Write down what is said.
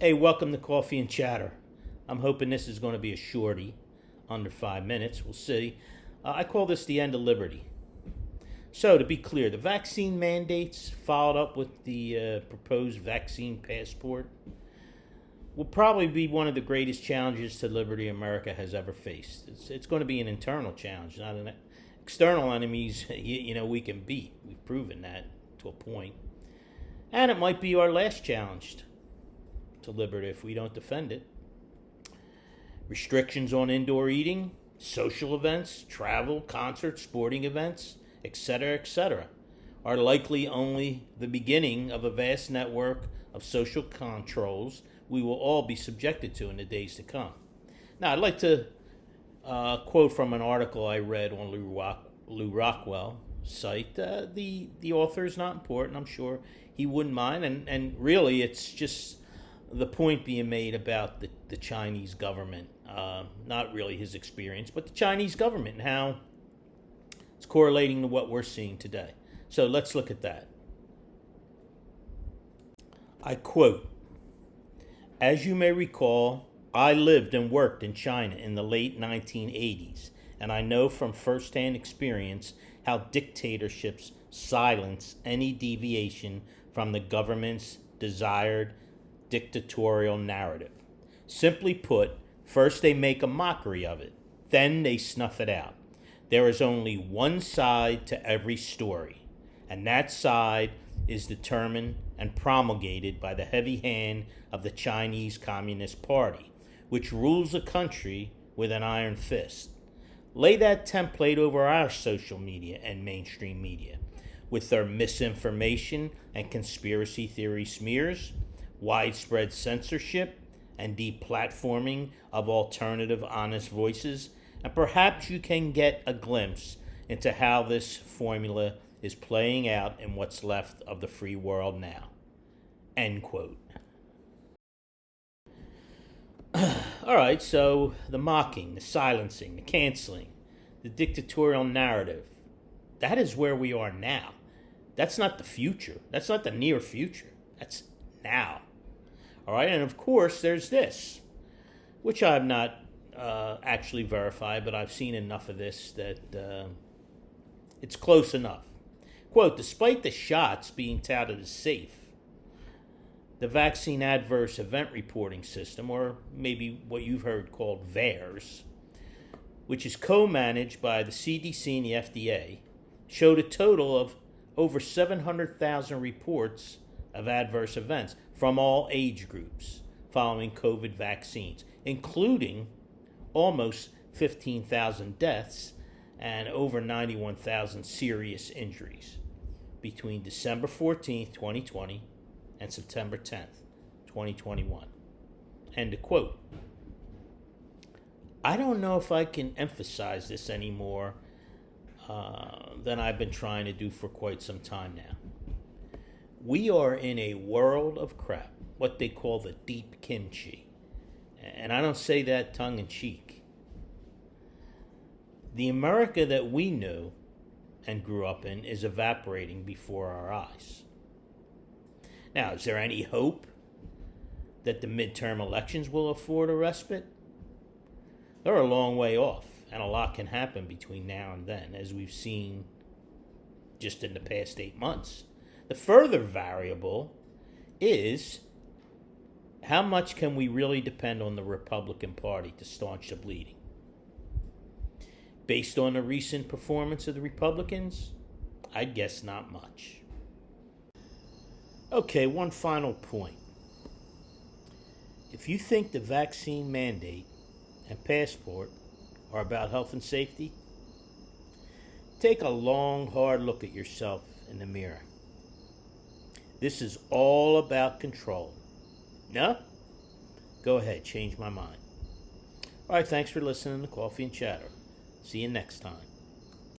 Hey, welcome to Coffee and Chatter. I'm hoping this is going to be a shorty, under 5 minutes. We'll see. I call this the end of liberty. So, to be clear, the vaccine mandates, followed up with the proposed vaccine passport, will probably be one of the greatest challenges to liberty America has ever faced. It's going to be an internal challenge, not an external enemies. We can beat. We've proven that to a point, and it might be our last challenge to liberty if we don't defend it. Restrictions on indoor eating, social events, travel, concerts, sporting events, etc., are likely only the beginning of a vast network of social controls we will all be subjected to in the days to come. Now, I'd like to quote from an article I read on Lew Rockwell site. The author is not important. I'm sure he wouldn't mind. And really, it's just the point being made about the Chinese government, not really his experience, but the Chinese government and how it's correlating to what we're seeing today. So let's look at that. I quote, "As you may recall, I lived and worked in China in the late 1980s, and I know from firsthand experience how dictatorships silence any deviation from the government's desired dictatorial narrative. Simply put, first they make a mockery of it, then they snuff it out. There is only one side to every story, and that side is determined and promulgated by the heavy hand of the Chinese Communist Party, which rules the country with an iron fist. Lay that template over our social media and mainstream media, with their misinformation and conspiracy theory smears, widespread censorship, and deplatforming of alternative honest voices, and perhaps you can get a glimpse into how this formula is playing out in what's left of the free world now." End quote. All right, so the mocking, the silencing, the canceling, the dictatorial narrative, that is where we are now. That's not the future. That's not the near future. That's now. All right, and of course, there's this, which I've not actually verified, but I've seen enough of this that it's close enough. Quote, "Despite the shots being touted as safe, the Vaccine Adverse Event Reporting System, or maybe what you've heard called VAERS, which is co-managed by the CDC and the FDA, showed a total of over 700,000 reports of adverse events from all age groups following COVID vaccines, including almost 15,000 deaths and over 91,000 serious injuries between December 14th, 2020 and September 10th, 2021. End of quote. I don't know if I can emphasize this anymore than I've been trying to do for quite some time now. We are in a world of crap, what they call the deep kimchi. And I don't say that tongue in cheek. The America that we knew and grew up in is evaporating before our eyes. Now, is there any hope that the midterm elections will afford a respite? They're a long way off, and a lot can happen between now and then, as we've seen just in the past 8 months. The further variable is how much can we really depend on the Republican Party to staunch the bleeding? Based on the recent performance of the Republicans, I'd guess not much. Okay, one final point. If you think the vaccine mandate and passport are about health and safety, take a long, hard look at yourself in the mirror. This is all about control. No? Go ahead, change my mind. All right, thanks for listening to Coffee and Chatter. See you next time.